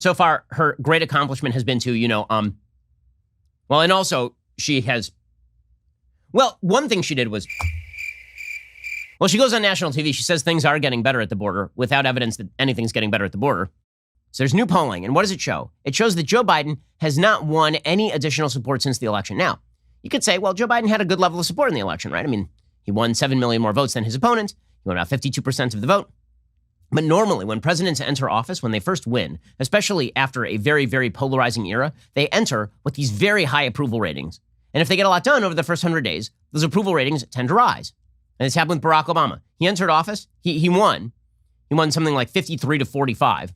So far, her great accomplishment has been to, well, and also she has, well, one thing she did was, well, she goes on national TV. She says things are getting better at the border without evidence that anything's getting better at the border. So there's new polling. And what does it show? It shows that Joe Biden has not won any additional support since the election. Now, you could say, well, Joe Biden had a good level of support in the election, right? I mean, he won 7 million more votes than his opponent. He won about 52% of the vote. But normally, when presidents enter office, when they first win, especially after a very, very polarizing era, they enter with these very high approval ratings. And if they get a lot done over the first 100 days, those approval ratings tend to rise. And this happened with Barack Obama. He entered office. He won. He won something like 53 to 45.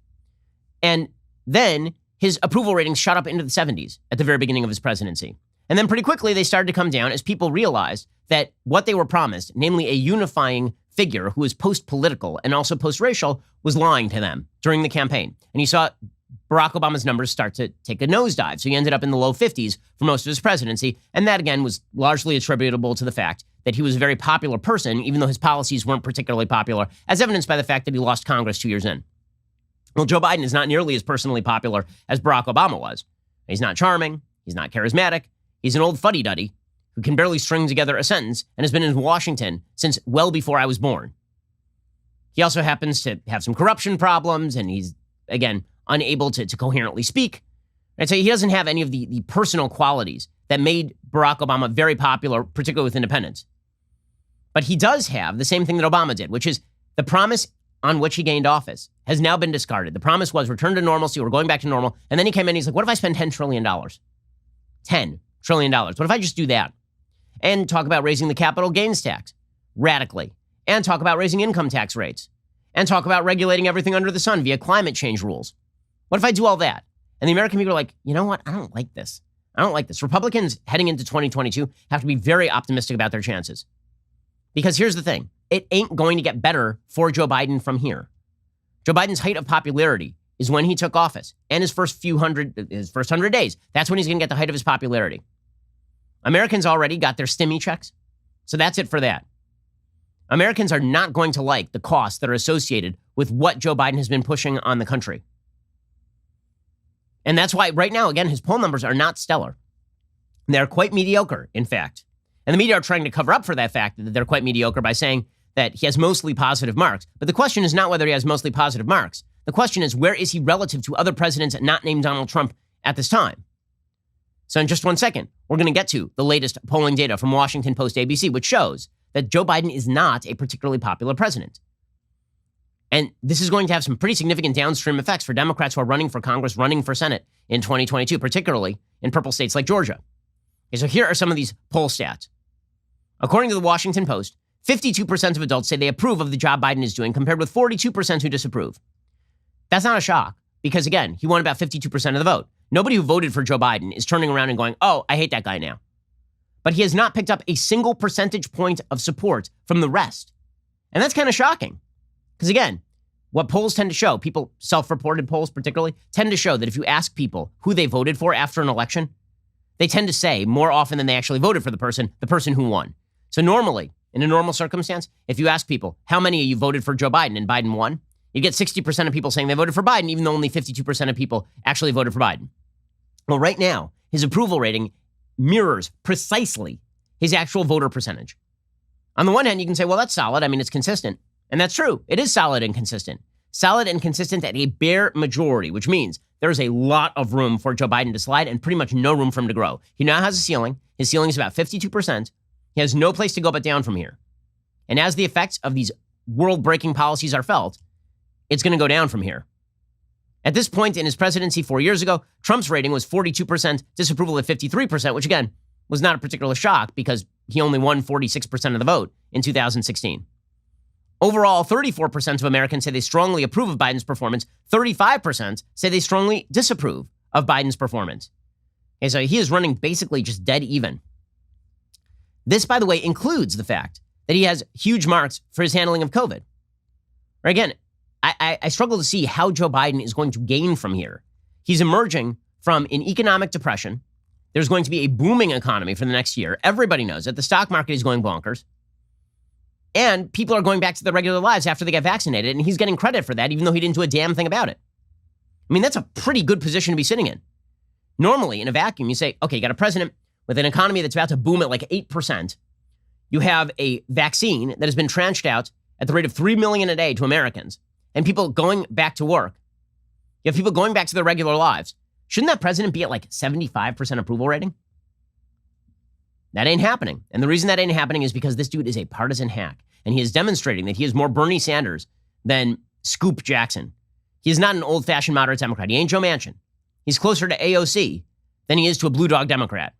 And then his approval ratings shot up into the 70s at the very beginning of his presidency. And then pretty quickly, they started to come down as people realized that what they were promised, namely a unifying figure who was post-political and also post-racial, was lying to them during the campaign. And you saw Barack Obama's numbers start to take a nosedive. So he ended up in the low 50s for most of his presidency. And that, again, was largely attributable to the fact that he was a very popular person, even though his policies weren't particularly popular, as evidenced by the fact that he lost Congress 2 years in. Well, Joe Biden is not nearly as personally popular as Barack Obama was. He's not charming. He's not charismatic. He's an old fuddy-duddy who can barely string together a sentence and has been in Washington since well before I was born. He also happens to have some corruption problems, and he's, again, unable to coherently speak. I'd say he doesn't have any of the personal qualities that made Barack Obama very popular, particularly with independents. But he does have the same thing that Obama did, which is the promise on which he gained office has now been discarded. The promise was return to normalcy, we're going back to normal. And then he came in and he's like, what if I spend $10 trillion? $10 trillion. What if I just do that? And talk about raising the capital gains tax radically. And talk about raising income tax rates. And talk about regulating everything under the sun via climate change rules. What if I do all that? And the American people are like, you know what? I don't like this. I don't like this. Republicans heading into 2022 have to be very optimistic about their chances. Because here's the thing. It ain't going to get better for Joe Biden from here. Joe Biden's height of popularity is when he took office and his first 100 days. That's when he's going to get the height of his popularity. Americans already got their stimmy checks. So that's it for that. Americans are not going to like the costs that are associated with what Joe Biden has been pushing on the country. And that's why right now, again, his poll numbers are not stellar. They're quite mediocre, in fact. And the media are trying to cover up for that fact that they're quite mediocre by saying that he has mostly positive marks. But the question is not whether he has mostly positive marks. The question is, where is he relative to other presidents not named Donald Trump at this time? So in just 1 second, we're going to get to the latest polling data from Washington Post ABC, which shows that Joe Biden is not a particularly popular president. And this is going to have some pretty significant downstream effects for Democrats who are running for Congress, running for Senate in 2022, particularly in purple states like Georgia. Okay, so here are some of these poll stats. According to the Washington Post, 52% of adults say they approve of the job Biden is doing, compared with 42% who disapprove. That's not a shock, because again, he won about 52% of the vote. Nobody who voted for Joe Biden is turning around and going, oh, I hate that guy now. But he has not picked up a single percentage point of support from the rest. And that's kind of shocking. Because again, what polls tend to show, people, self-reported polls particularly, tend to show that if you ask people who they voted for after an election, they tend to say more often than they actually voted for the person who won. So normally, in a normal circumstance, if you ask people, how many of you voted for Joe Biden and Biden won, you get 60% of people saying they voted for Biden, even though only 52% of people actually voted for Biden. Well, right now, his approval rating mirrors precisely his actual voter percentage. On the one hand, you can say, well, that's solid. I mean, it's consistent. And that's true. It is solid and consistent. Solid and consistent at a bare majority, which means there is a lot of room for Joe Biden to slide and pretty much no room for him to grow. He now has a ceiling. His ceiling is about 52%. He has no place to go but down from here. And as the effects of these world-breaking policies are felt, it's going to go down from here. At this point in his presidency 4 years ago, Trump's rating was 42%, disapproval at 53%, which again was not a particular shock because he only won 46% of the vote in 2016. Overall, 34% of Americans say they strongly approve of Biden's performance. 35% say they strongly disapprove of Biden's performance. Okay, so he is running basically just dead even. This, by the way, includes the fact that he has huge marks for his handling of COVID. Or again, I struggle to see how Joe Biden is going to gain from here. He's emerging from an economic depression. There's going to be a booming economy for the next year. Everybody knows that the stock market is going bonkers. And people are going back to their regular lives after they get vaccinated, and he's getting credit for that, even though he didn't do a damn thing about it. I mean, that's a pretty good position to be sitting in. Normally, in a vacuum, you say, okay, you got a president with an economy that's about to boom at like 8%. You have a vaccine that has been tranched out at the rate of 3 million a day to Americans, and people going back to work. You have people going back to their regular lives. Shouldn't that president be at like 75% approval rating? That ain't happening. And the reason that ain't happening is because this dude is a partisan hack, and he is demonstrating that he is more Bernie Sanders than Scoop Jackson. He is not an old-fashioned moderate Democrat. He ain't Joe Manchin. He's closer to AOC than he is to a blue dog Democrat.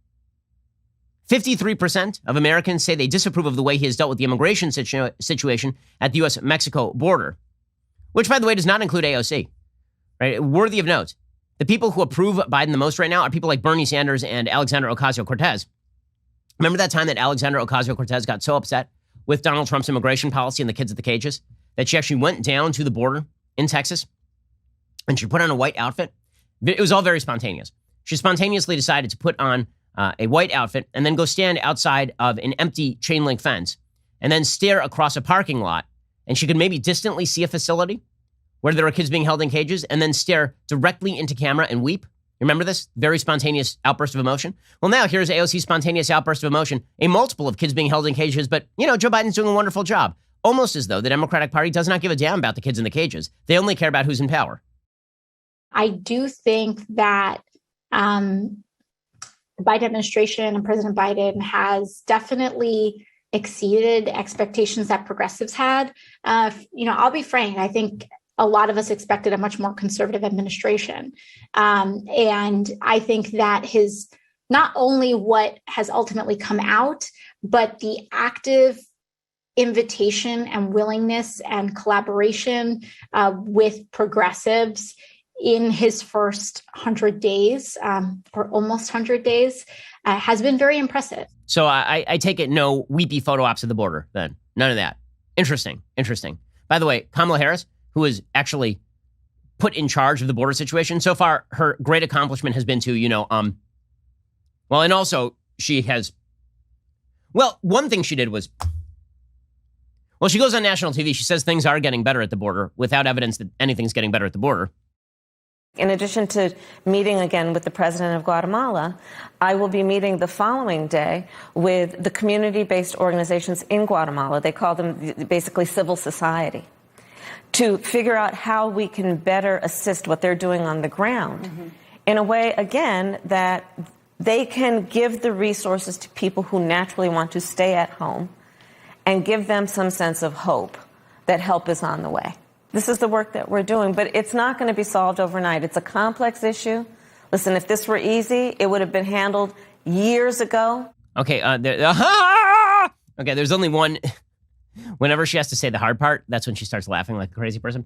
53% of Americans say they disapprove of the way he has dealt with the immigration situation at the U.S.-Mexico border, which, by the way, does not include AOC. Right? Worthy of note. The people who approve Biden the most right now are people like Bernie Sanders and Alexandra Ocasio-Cortez. Remember that time that Alexandra Ocasio-Cortez got so upset with Donald Trump's immigration policy and the kids at the cages that she actually went down to the border in Texas and she put on a white outfit? It was all very spontaneous. She spontaneously decided to put on a white outfit and then go stand outside of an empty chain link fence and then stare across a parking lot. And she could maybe distantly see a facility where there are kids being held in cages and then stare directly into camera and weep. Remember this? Very spontaneous outburst of emotion. Well, now here's AOC's spontaneous outburst of emotion, a multiple of kids being held in cages. But, you know, Joe Biden's doing a wonderful job. Almost as though the Democratic Party does not give a damn about the kids in the cages. They only care about who's in power. I do think that the Biden administration and President Biden has definitely exceeded expectations that progressives had. I'll be frank. I think a lot of us expected a much more conservative administration. And I think that his, not only what has ultimately come out, but the active invitation and willingness and collaboration with progressives in his first 100 days, or almost 100 days, has been very impressive. So I take it no weepy photo ops at the border then? None of that. Interesting. By the way, Kamala Harris, who is actually put in charge of the border situation, so far her great accomplishment has been to, and also she has, one thing she did was, she goes on national TV, she says things are getting better at the border without evidence that anything's getting better at the border. In addition to meeting again with the president of Guatemala, I will be meeting the following day with the community-based organizations in Guatemala. They call them basically civil society, to figure out how we can better assist what they're doing on the ground in a way, again, that they can give the resources to people who naturally want to stay at home and give them some sense of hope that help is on the way. This is the work that we're doing, but it's not going to be solved overnight. It's a complex issue. Listen, if this were easy, it would have been handled years ago. Okay, there's only one. Whenever she has to say the hard part, that's when she starts laughing like a crazy person.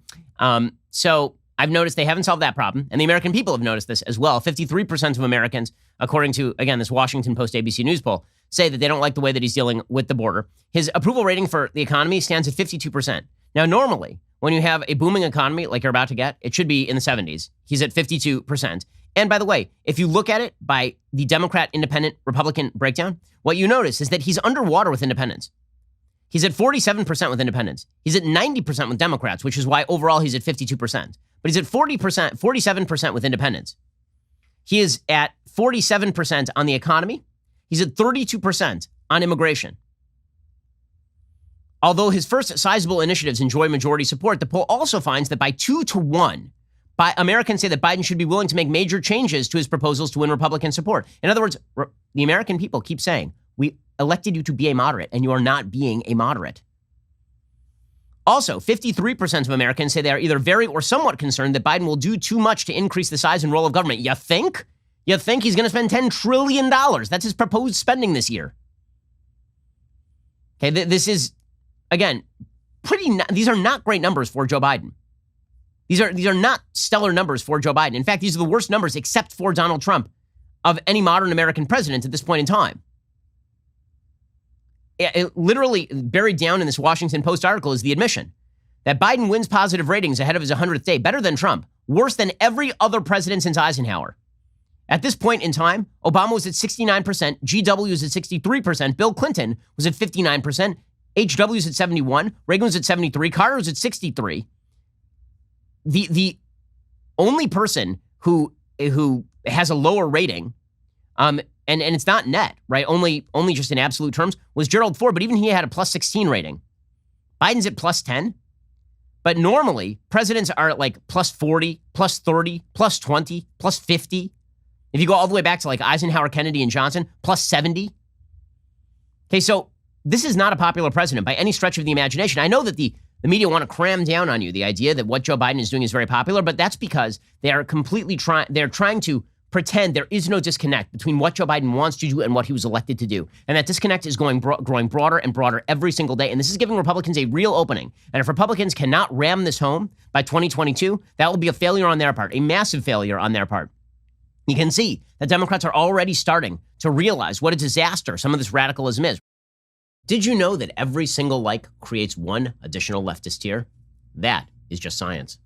So I've noticed they haven't solved that problem, and the American people have noticed this as well. 53% of Americans, according to, again, this Washington Post ABC News poll, say that they don't like the way that he's dealing with the border. His approval rating for the economy stands at 52%. Now, normally, when you have a booming economy like you're about to get, it should be in the 70s. He's at 52%. And by the way, if you look at it by the Democrat, Independent, Republican breakdown, what you notice is that he's underwater with independents. He's at 47% with independents. He's at 90% with Democrats, which is why overall he's at 52%. But he's at 47% with independents. He is at 47% on the economy. He's at 32% on immigration. Although his first sizable initiatives enjoy majority support, the poll also finds that by 2-1, Americans say that Biden should be willing to make major changes to his proposals to win Republican support. In other words, the American people keep saying, we elected you to be a moderate, and you are not being a moderate. Also, 53% of Americans say they are either very or somewhat concerned that Biden will do too much to increase the size and role of government. You think? You think he's going to spend $10 trillion? That's his proposed spending this year. Okay, this is, again, these are not great numbers for Joe Biden. These are not stellar numbers for Joe Biden. In fact, these are the worst numbers except for Donald Trump of any modern American president at this point in time. It literally buried down in this Washington Post article is the admission that Biden wins positive ratings ahead of his 100th day, better than Trump, worse than every other president since Eisenhower. At this point in time, Obama was at 69%, GW was at 63%, Bill Clinton was at 59%, HW was at 71%, Reagan was at 73%, Carter was at 63%. The only person who has a lower rating, and it's not net, right? Only just in absolute terms, was Gerald Ford, but even he had a plus 16 rating. Biden's at plus 10. But normally, presidents are at like plus 40, plus 30, plus 20, plus 50. If you go all the way back to like Eisenhower, Kennedy, and Johnson, plus 70. Okay, so this is not a popular president by any stretch of the imagination. I know that the media want to cram down on you the idea that what Joe Biden is doing is very popular, but that's because they are they're trying to pretend there is no disconnect between what Joe Biden wants to do and what he was elected to do. And that disconnect is growing broader and broader every single day. And this is giving Republicans a real opening. And if Republicans cannot ram this home by 2022, that will be a failure on their part, a massive failure on their part. You can see that Democrats are already starting to realize what a disaster some of this radicalism is. Did you know that every single like creates one additional leftist tier? That is just science.